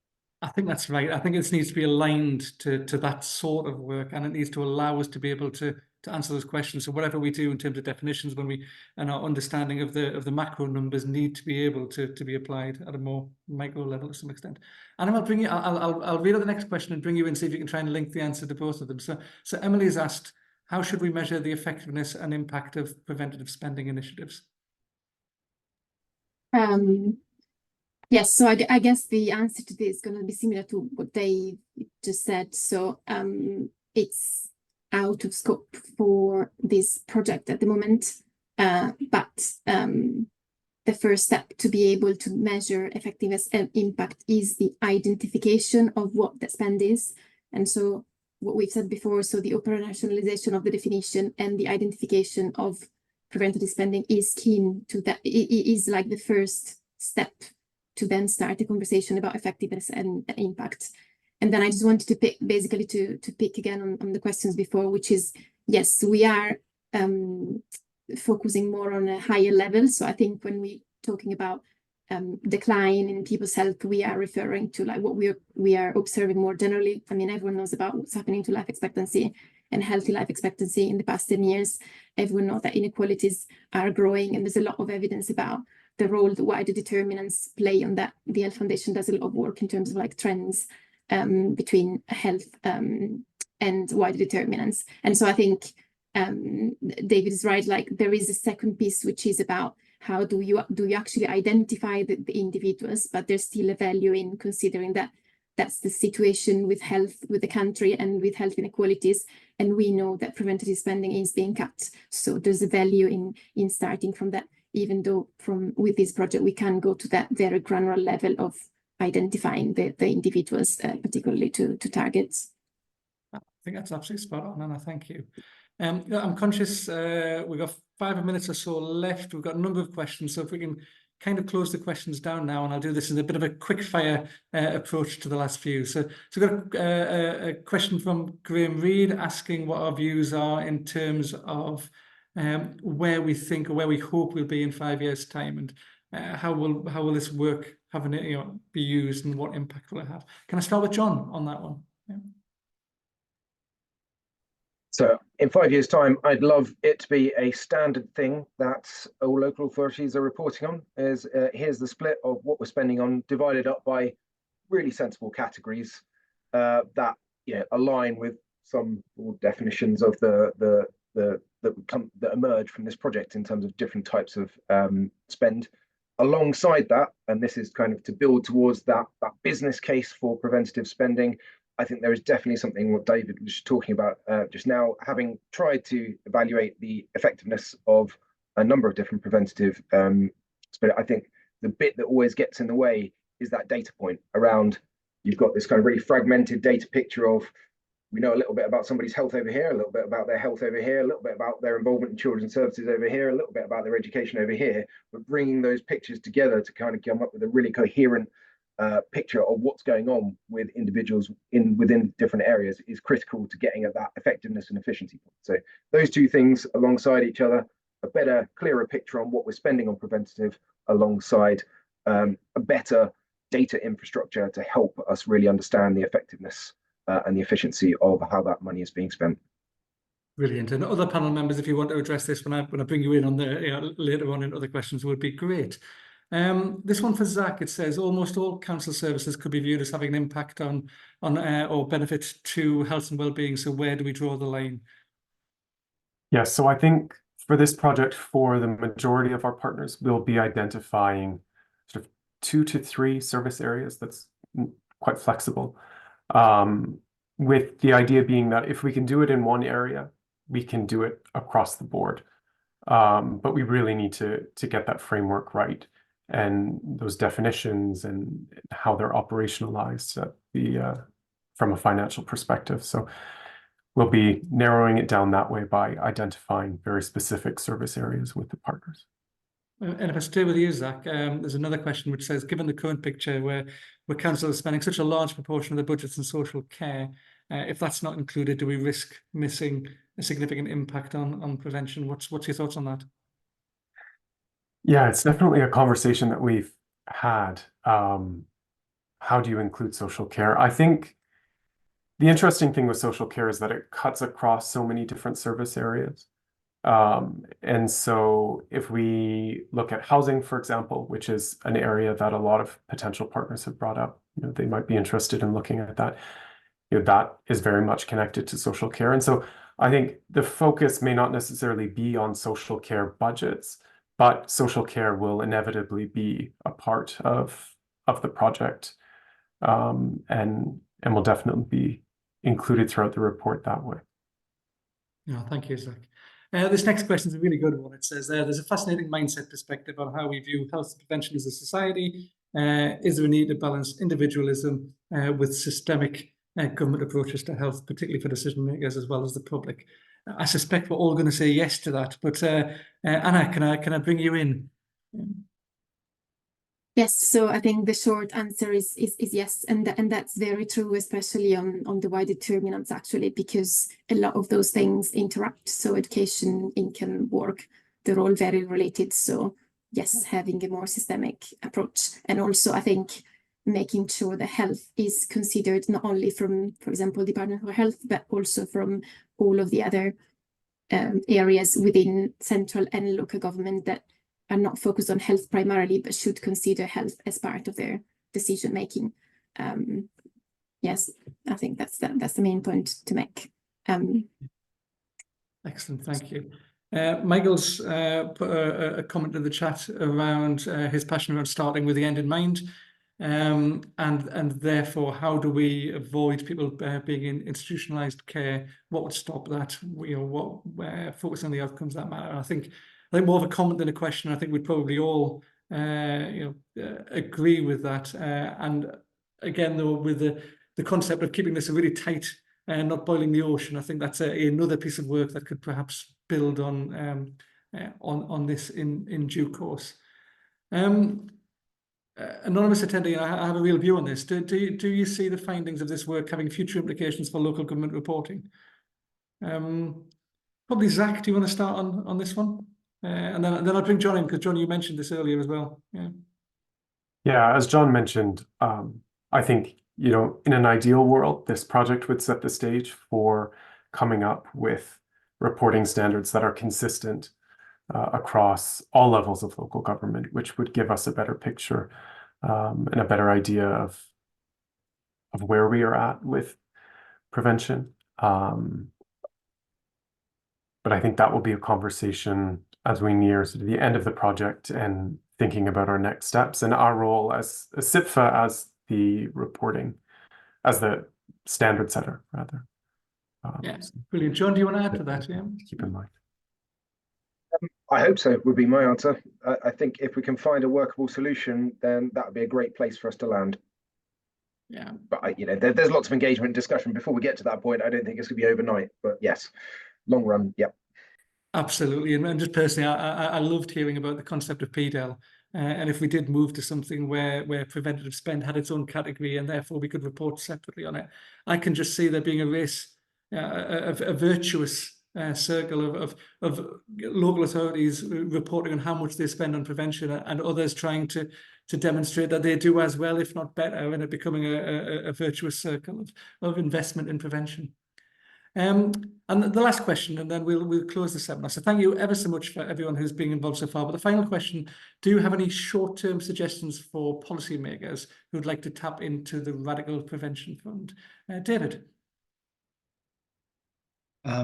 Speaker 1: I think that's right. I think it needs to be aligned to that sort of work, and it needs to allow us to be able to answer those questions. So whatever we do in terms of definitions, and our understanding of the macro numbers need to be able to be applied at a more micro level to some extent. And I'll bring you. I'll read out the next question and bring you in, see if you can try and link the answer to both of them. So Emily's asked, how should we measure the effectiveness and impact of preventative spending initiatives?
Speaker 3: Yes, so I guess the answer to this is going to be similar to what they just said. So it's out of scope for this project at the moment, but the first step to be able to measure effectiveness and impact is the identification of what the spend is. And so what we've said before, so the operationalization of the definition and the identification of preventative spending is keen to that. It is like the first step to then start a conversation about effectiveness and impact. And then I just wanted to pick, basically to pick again on the questions before, which is, yes, we are focusing more on a higher level. So I think when we're talking about decline in people's health, we are referring to like what we are observing more generally. I mean, everyone knows about what's happening to life expectancy and healthy life expectancy in the past 10 years. Everyone knows that inequalities are growing, and there's a lot of evidence about the role the wider determinants play on that. The Health Foundation does a lot of work in terms of like trends between health and wider determinants. And so I think David is right, like there is a second piece, which is about how do you actually identify the individuals, but there's still a value in considering that that's the situation with health, with the country, and with health inequalities. And we know that preventative spending is being cut. So there's a value in starting from that, even though with this project, we can go to that very granular level of identifying the individuals, particularly to targets.
Speaker 1: think that's absolutely spot on, Anna. Thank you. I'm conscious we've got 5 minutes or so left. We've got a number of questions, so if we can kind of close the questions down now, and I'll do this in a bit of a quick fire approach to the last few. So we've got a question from Graham Reed asking what our views are in terms of where we think or where we hope we'll be in 5 years' time, and how will this work having it, be used, and what impact will it have? Can I start with John on that one? Yeah.
Speaker 5: So in 5 years' time, I'd love it to be a standard thing that all local authorities are reporting on. Here's the split of what we're spending on, divided up by really sensible categories that align with some definitions of that emerge from this project in terms of different types of spend. Alongside that, and this is kind of to build towards that business case for preventative spending, I think there is definitely something what David was talking about just now, having tried to evaluate the effectiveness of a number of different preventative spend. I think the bit that always gets in the way is that data point around, you've got this kind of really fragmented data picture of, we know a little bit about somebody's health over here, a little bit about their health over here, a little bit about their involvement in children's services over here, a little bit about their education over here, but bringing those pictures together to kind of come up with a really coherent picture of what's going on with individuals within different areas is critical to getting at that effectiveness and efficiency point. So those two things alongside each other, a better, clearer picture on what we're spending on preventative alongside a better data infrastructure to help us really understand the effectiveness and the efficiency of how that money is being spent.
Speaker 1: Brilliant. And other panel members, if you want to address this when I bring you in on the later on in other questions, would be great. This one for Zach, it says almost all council services could be viewed as having an impact on or benefit to health and well-being. So where do we draw the line?
Speaker 2: Yeah, so I think for this project, for the majority of our partners, we'll be identifying sort of 2 to 3 service areas. That's quite flexible. With the idea being that if we can do it in one area, we can do it across the board. But we really need to get that framework right, and those definitions and how they're operationalized at from a financial perspective. So we'll be narrowing it down that way by identifying very specific service areas with the partners.
Speaker 1: And if I stay with you, Zach, there's another question which says, given the current picture where council is spending such a large proportion of the budgets in social care, if that's not included, do we risk missing a significant impact on prevention? What's your thoughts on that?
Speaker 2: Yeah, it's definitely a conversation that we've had. How do you include social care? I think the interesting thing with social care is that it cuts across so many different service areas. And so if we look at housing, for example, which is an area that a lot of potential partners have brought up, they might be interested in looking at that. That is very much connected to social care. And so I think the focus may not necessarily be on social care budgets, but social care will inevitably be a part of the project, and will definitely be included throughout the report that way.
Speaker 1: No, thank you, Zach. This next question is a really good one. It says, there's a fascinating mindset perspective on how we view health prevention as a society. Is there a need to balance individualism with systemic government approaches to health, particularly for decision makers as well as the public? I suspect we're all going to say yes to that, but Anna, can I bring you in?
Speaker 3: Yes, so I think the short answer is yes, and that's very true, especially on the wide determinants, actually, because a lot of those things interact. So education, income, work, they're all very related. So yes, having a more systemic approach, and also I think making sure that health is considered not only from, for example, Department of Health, but also from all of the other areas within central and local government that are not focused on health primarily, but should consider health as part of their decision making. Yes, I think that's the main point to make.
Speaker 1: Excellent, thank you. Michael's put a comment in the chat around his passion around starting with the end in mind, and therefore how do we avoid people being in institutionalized care? What would stop that? Focus on the outcomes that matter. I think more of a comment than a question. I think we'd probably all agree with that. And again, though, with the concept of keeping this a really tight not boiling the ocean. I think that's another piece of work that could perhaps build on this in due course. Anonymous attendee, I have a real view on this. Do you see the findings of this work having future implications for local government reporting? Probably Zach, do you want to start on this one? And then I'll bring John in, because John, you mentioned this earlier as well.
Speaker 2: Yeah, as John mentioned, I think, in an ideal world, this project would set the stage for coming up with reporting standards that are consistent across all levels of local government, which would give us a better picture and a better idea of where we are at with prevention. But I think that will be a conversation as we near sort of the end of the project and thinking about our next steps and our role as CIPFA as the standard setter, rather.
Speaker 1: Brilliant. John, do you want to add to that? Yeah.
Speaker 2: Keep in mind.
Speaker 5: I hope so, would be my answer. I think if we can find a workable solution, then that would be a great place for us to land.
Speaker 1: Yeah.
Speaker 5: But there's lots of engagement and discussion before we get to that point. I don't think it's going to be overnight, but yes, long run, yep.
Speaker 1: Absolutely. And just personally, I loved hearing about the concept of PDEL. And if we did move to something where preventative spend had its own category and therefore we could report separately on it, I can just see there being a race, a virtuous circle of local authorities reporting on how much they spend on prevention and others trying to demonstrate that they do as well, if not better, and it becoming a virtuous circle of investment in prevention. And the last question, and then we'll close the seminar. So thank you ever so much for everyone who's been involved so far. But the final question, do you have any short-term suggestions for policymakers who'd like to tap into the Radical Prevention Fund? David?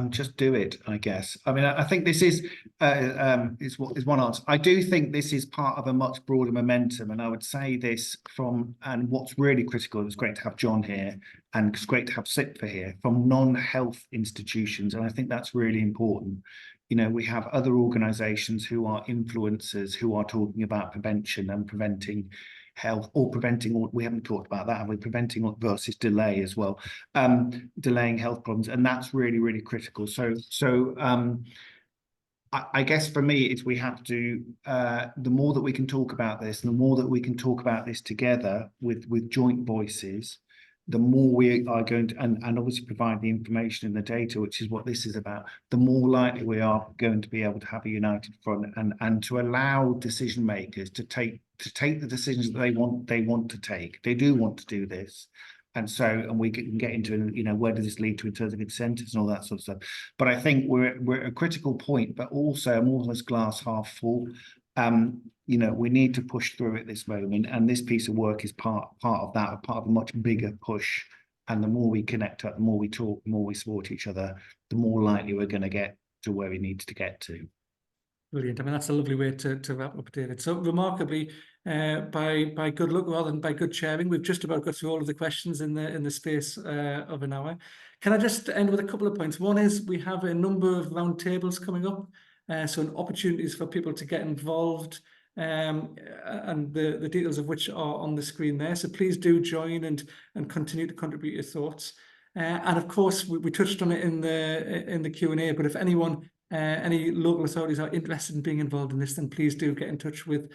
Speaker 4: Just do it, I guess. I mean, I think this is one answer. I do think this is part of a much broader momentum, and I would say this and what's really critical, it's great to have John here, and it's great to have CIPFA here, from non-health institutions, and I think that's really important. We have other organisations who are influencers who are talking about prevention and preventing health, or preventing, we haven't talked about that, have we? Preventing versus delay as well, delaying health problems, and that's really, really critical. So I guess for me, it's we have to, the more that we can talk about this, and the more that we can talk about this together with joint voices, the more we are going to, and obviously provide the information and the data, which is what this is about, the more likely we are going to be able to have a united front and to allow decision makers to take the decisions that they want to take. They do want to do this. And we can get into, where does this lead to in terms of incentives and all that sort of stuff. But I think we're at a critical point, but also I'm almost glass half full. We need to push through at this moment, and this piece of work is part of that, part of a much bigger push. And the more we connect up, the more we talk, the more we support each other, the more likely we're going to get to where we need to get to.
Speaker 1: Brilliant. I mean, that's a lovely way to wrap up, David. So remarkably, by good luck rather than by good chairing, we've just about got through all of the questions in the space of an hour. Can I just end with a couple of points? One is we have a number of roundtables coming up, so opportunities for people to get involved, and the details of which are on the screen there. So please do join and continue to contribute your thoughts. And of course, we touched on it in the Q&A, but if anyone, any local authorities are interested in being involved in this, then please do get in touch with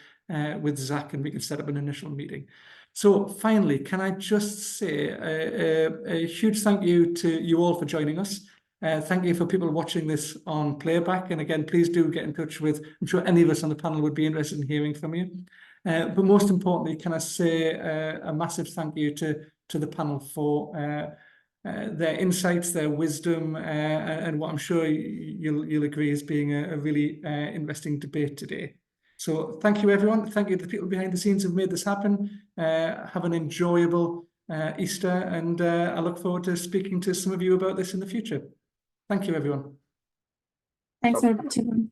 Speaker 1: Zach and we can set up an initial meeting. So finally, can I just say a huge thank you to you all for joining us. Thank you for people watching this on playback. And again, please do get in touch with, I'm sure any of us on the panel would be interested in hearing from you. But most importantly, can I say a massive thank you to the panel for their insights, their wisdom, and what I'm sure you'll agree is being a really interesting debate today. So thank you, everyone. Thank you to the people behind the scenes who've made this happen. Have an enjoyable Easter, and I look forward to speaking to some of you about this in the future. Thank you, everyone.
Speaker 3: Thanks very much, everyone.